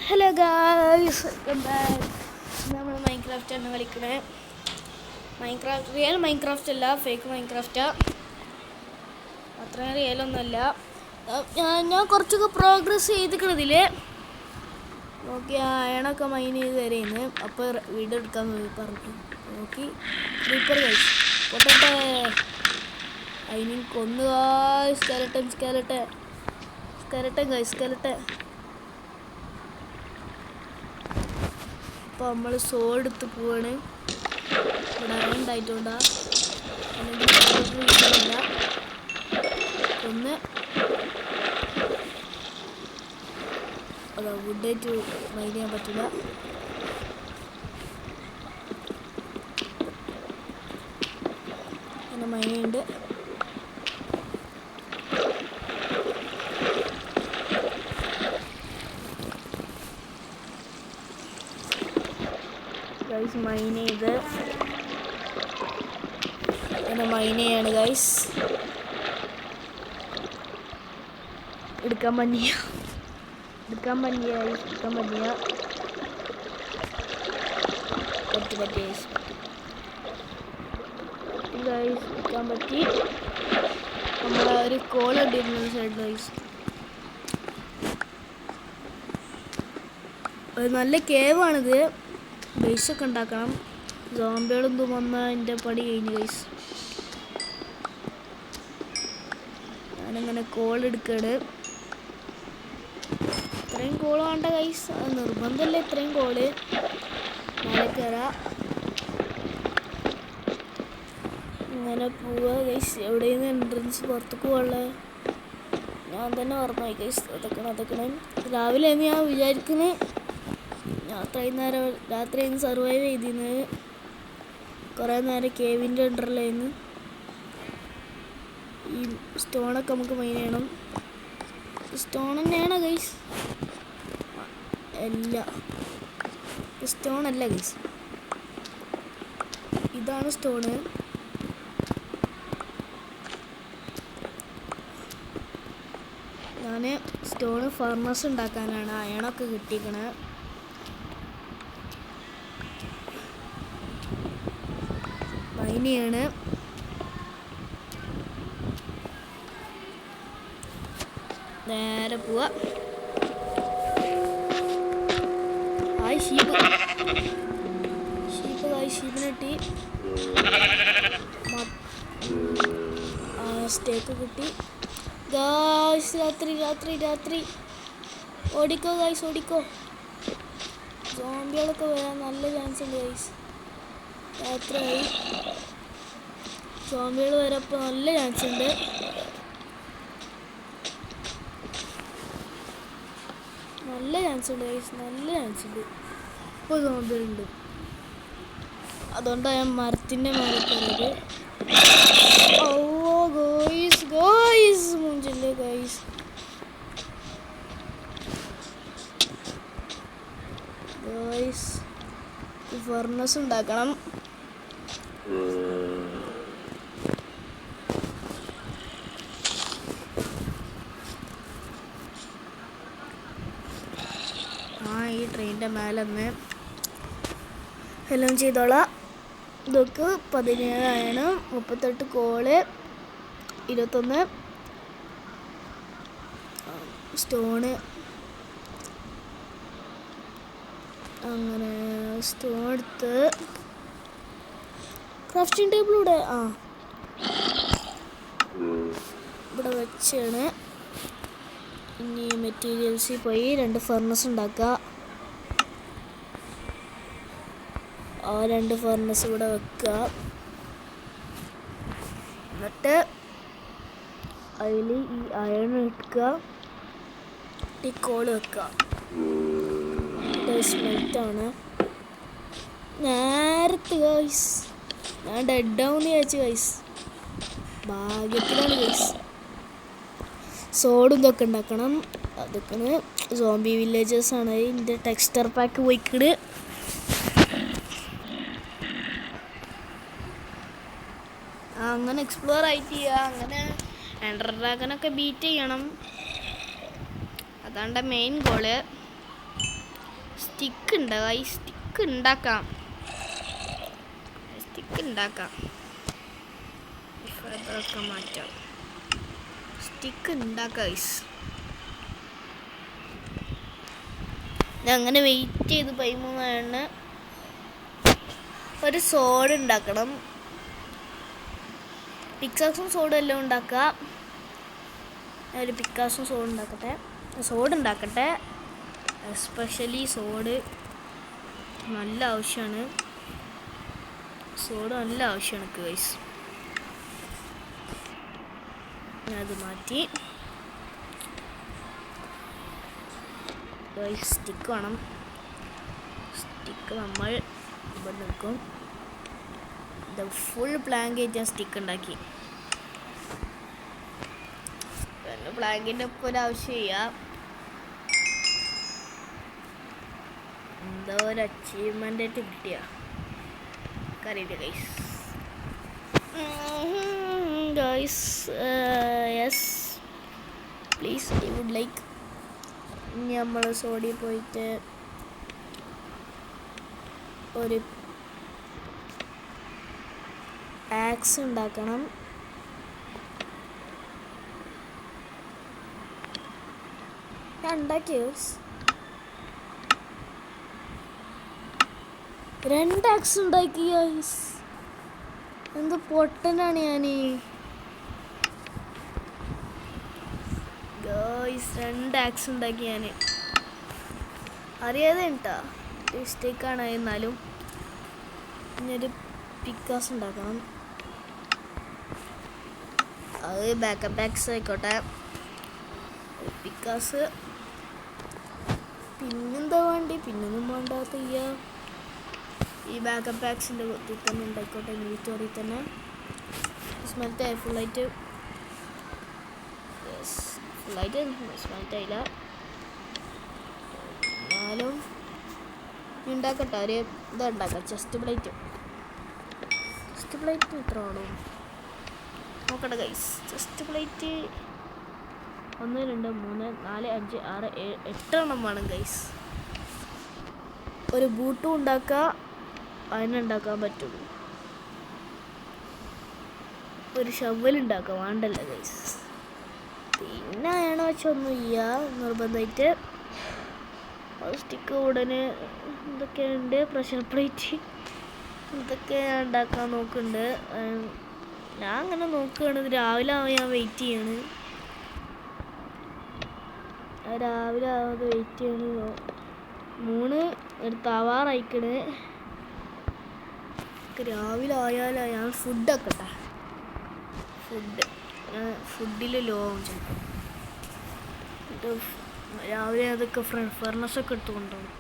Hello guys, welcome back. നമ്മൾ മൈൻക്രാഫ്റ്റാണ് കളിക്കണേ. Real Minecraft അല്ല, fake മൈൻക്രാഫ്റ്റാ. അത്രയും റിയലൊന്നുമല്ല. ഞാൻ കുറച്ചൊക്കെ പ്രോഗ്രസ് ചെയ്തിക്കണതിൽ നോക്കി അയണൊക്കെ മൈൻ ചെയ്ത് തരുന്നു. അപ്പോൾ വീഡിയോ എടുക്കാൻ പറഞ്ഞു നോക്കി. ക്രീപ്പർ ഗൈസ് പൊട്ടട്ടെ. അതിനും കൊന്നു സ്കെലട്ടൻ ഗൈസ്, സ്കെലട്ടൻ. അപ്പോൾ നമ്മൾ സോ എടുത്ത് പോവാണ്. ഇവിടെ ഉണ്ടായിട്ടുണ്ടാ അല്ലെങ്കിൽ ഒന്ന് അതാ വുഡായിട്ട് മൈൻ ചെയ്യാൻ പറ്റില്ല. അങ്ങനെ മൈനുണ്ട്. ഗൈസ് മൈൻ ചെയ്ത് അങ്ങനെ മൈൻ ചെയ്യാണ് ഗൈസ്. എടുക്കാൻ പറ്റിയ പറ്റി ഗൈസ്, എടുക്കാൻ പറ്റി. നമ്മളെ ഒരു കോൾ ഇട്ടിരുന്നു സൈഡ് ഗൈസ്. ഒരു നല്ല കേവാണിത്. ബേസൊക്കെ ഉണ്ടാക്കണം. സോംബികളൊന്നും വന്നാൽ എൻ്റെ പണി കഴിഞ്ഞു ഗൈസ്. ഞാനിങ്ങനെ കോൾ എടുക്കുകയാണ്. ഇത്രയും കോൾ വേണ്ട ഗൈസ്, അത് നിർബന്ധമല്ല. ഇത്രയും കോള് നാളെ കയറാം. ഇങ്ങനെ പോവുക ഗൈസ്. എവിടെയെന്ന് എൻട്രൻസ് പുറത്തേക്ക് പോകാനുള്ളത് ഞാൻ തന്നെ പറഞ്ഞായി ഗൈസ്. അതൊക്കെ രാവിലെ എന്ന് ഞാൻ വിചാരിക്കുന്നത്. രാത്രി സർവൈവ് ചെയ്തിരുന്നു. കുറേ നേരം കേവിൻ്റെ അണ്ടറിലായിരുന്നു. ഈ സ്റ്റോണൊക്കെ നമുക്ക് മൈൻ ചെയ്യണം. സ്റ്റോൺ തന്നെയാണ് ഗൈസ്. സ്റ്റോൺ അല്ല ഗൈസ്, ഇതാണ് സ്റ്റോണ്. ഞാൻ സ്റ്റോണ് ഫർണസ് ഉണ്ടാക്കാനാണ് അയണൊക്കെ കിട്ടിക്കണേ. മൈനിയാണ്. നേരെ പോവാ. ഷീപ്പിനെ കിട്ടി. സ്റ്റേക്ക് കിട്ടി ഗായ്സ്. രാത്രി ഓടിക്കോ ഗായ്സ്, ഓടിക്കോ. സോംബികളൊക്കെ വരാൻ നല്ല ചാൻസ് ഉണ്ട് ഗായ്സ്. രാത്രിയായി. സോംബികൾ വരപ്പോൾ നല്ല ചാൻസ് ഉണ്ട്. ഇപ്പോൾ സോംബികളുണ്ട്. അതുകൊണ്ടാണ് ഞാൻ മരത്തിൻ്റെ മേലെ കയറിയത്. മുഞ്ചില്ലേ ഗൈസ്. ഫർണസ് ഉണ്ടാക്കണം. ഈ ട്രെയിനിൻ്റെ മേലെ ഒന്ന് എല്ലാം ചെയ്തോളാം. ഇതൊക്കെ 17 38 കോള് 21 സ്റ്റോണ്. അങ്ങനെ സ്റ്റോൺ എടുത്ത് ക്രാഫ്റ്റിംഗ് ടേബിൾ ഇവിടെ വെച്ചാണ്. ഇനി മെറ്റീരിയൽസിൽ പോയി 2 ഫർണസ് ഉണ്ടാക്കുക. ആ 2 ഫർണസ് ഇവിടെ വെക്കുക. എന്നിട്ട് അതിൽ ഈ അയൺ എടുക്കുക. ഈ കോള് വെക്കുക. സ്മെൽറ്റാണ് നേരത്തെ ഗൈസ്. ഞാൻ ഡെഡ് ആവുമെന്ന് വിചാരിച്ചു ഗൈസ്. ഭാഗ്യത്തിലാണ് ഗൈസ്. സോഡും ഇതൊക്കെ ഉണ്ടാക്കണം. അതൊക്കെയാണ് സോംബി വില്ലേജേഴ്സാണ്. ഇതിൻ്റെ ടെക്സ്ചർ പാക്ക് പോയിക്കിട്. അങ്ങനെ എക്സ്പ്ലോർ ആയിട്ട് ചെയ്യുക. അങ്ങനെ എൻഡർ ഡ്രാഗനൊക്കെ ബീറ്റ് ചെയ്യണം. അതാണ് മെയിൻ ഗോള്. സ്റ്റിക്ക് ഉണ്ടാകാം. ഈ സ്റ്റിക്ക് ഉണ്ടാക്കാം. ഫെദറൊക്കെ മാറ്റാം. സ്റ്റിക്ക് ഉണ്ടാക്കാം ഗൈസ്. അങ്ങനെ വെയിറ്റ് ചെയ്ത് 13 ഒരു സോഡ് ഉണ്ടാക്കണം. പിക്കാസും സോഡും എല്ലാം ഉണ്ടാക്കാം. ഒരു പിക്കാസും സോഡ് ഉണ്ടാക്കട്ടെ. എസ്പെഷ്യലി സോഡ് നല്ല ആവശ്യമാണ്. ഗൈസ്. അത് മാറ്റി സ്റ്റിക്ക് വേണം. സ്റ്റിക്ക് നമ്മൾ ഇവിടെ നിൽക്കും. ഫുൾ ബ്ലാങ്കറ്റ് ഞാൻ സ്റ്റിക്ക് ഉണ്ടാക്കി. ബ്ലാങ്കിൻ്റെ ഒപ്പം ഒരു ആവശ്യമില്ല. എന്തോ ഒരു അച്ചീവ്മെൻ്റ് ആയിട്ട് കിട്ടിയ അറിയില്ല guys. Yes please I would like. ഇനി നമ്മൾ സോഡി പോയിട്ട് ഒരു ആക്സ് ഉണ്ടാക്കണം. ഞാൻ ഉണ്ടാക്കി 2 ആക്സ് ഉണ്ടാക്കി ഗൈസ്. എന്ത് പൊട്ടനാണ് ഞാൻ ഗൈസ്. 2 ആക്സ് ഉണ്ടാക്കി ഞാൻ. അറിയാതെ കേട്ടോ, മിസ്റ്റേക്കാണ്. എന്നാലും ഇനിയൊരു പിക്കാസ് ഉണ്ടാക്കണം. അത് ബാക്കപ്പ് ആക്സ് ആയിക്കോട്ടെ. പിക്കാസ് പിന്നെന്താ വേണ്ടി? പിന്നൊന്നും വേണ്ടാത്ത ഈ ബാക്കപ്പ് ആക്സിൻ്റെ ഇതിൽ തന്നെ ഉണ്ടായിക്കോട്ടെ. ഇൻവെന്ററിയിൽ തന്നെ സ്മെൽറ്റ് ഫുള്ളായിട്ട് സ്മെൽറ്റ് ആയില്ല. എന്നാലും ഉണ്ടാക്കട്ടെ. ഒരു ഇതുണ്ടാക്കാം. ചെസ്റ്റ് പ്ലേറ്റ് എത്ര ആണോ നോക്കട്ടെ ഗൈസ്. ചെസ്റ്റ് പ്ലേറ്റ് 1 2 3 4 5 6 7 8 വേണം ഗൈസ്. ഒരു ബൂട്ടും ഉണ്ടാക്കാം. അതിനുണ്ടാക്കാൻ പറ്റുള്ളൂ. ഒരു ഷവൽ ഉണ്ടാക്കാം. വേണ്ടല്ലോ ഗൈസ്. പിന്നെ വേണോ വെച്ചൊന്നുമില്ല നിർബന്ധമായിട്ട്. സ്റ്റിക്ക് ഉടനെ ഇതൊക്കെയുണ്ട്. പ്രഷർ പ്ലേറ്റ് ഇതൊക്കെ ഞാൻ ഉണ്ടാക്കാൻ നോക്കുന്നുണ്ട്. ഞാൻ അങ്ങനെ നോക്കുകയാണ്. രാവിലെ ആവാൻ ഞാൻ വെയിറ്റ് ചെയ്യാണ്. രാവിലെ ആവാതെ വെയിറ്റ് ചെയ്യണോ. 3 എടുത്താവാറായിക്കണ്. രാവിലെ ആയാലോ. ഞാൻ ഫുഡ് ആക്കട്ടെ. ഫുഡിൽ ലോ ആവും ചിലപ്പോൾ. രാവിലെ അതൊക്കെ ഫർണസൊക്കെ എടുത്ത് കൊണ്ടുപോകും.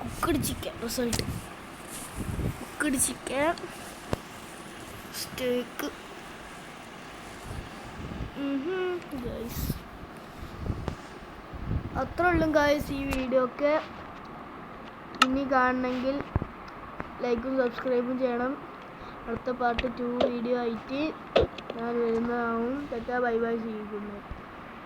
Cooked chicken result. Cooked chicken steak guys. അത്ര ഉള്ളൂ ഗൈസ് ഈ വീഡിയോ ഒക്കെ. ഇനി കാണണമെങ്കിൽ ലൈക്കും സബ്സ്ക്രൈബും ചെയ്യണം. അടുത്ത പാർട്ട് 2 വീഡിയോ ആയിട്ട് ഞാൻ വരുന്നതാവും. Bye bye. ചെയ്യുന്നു.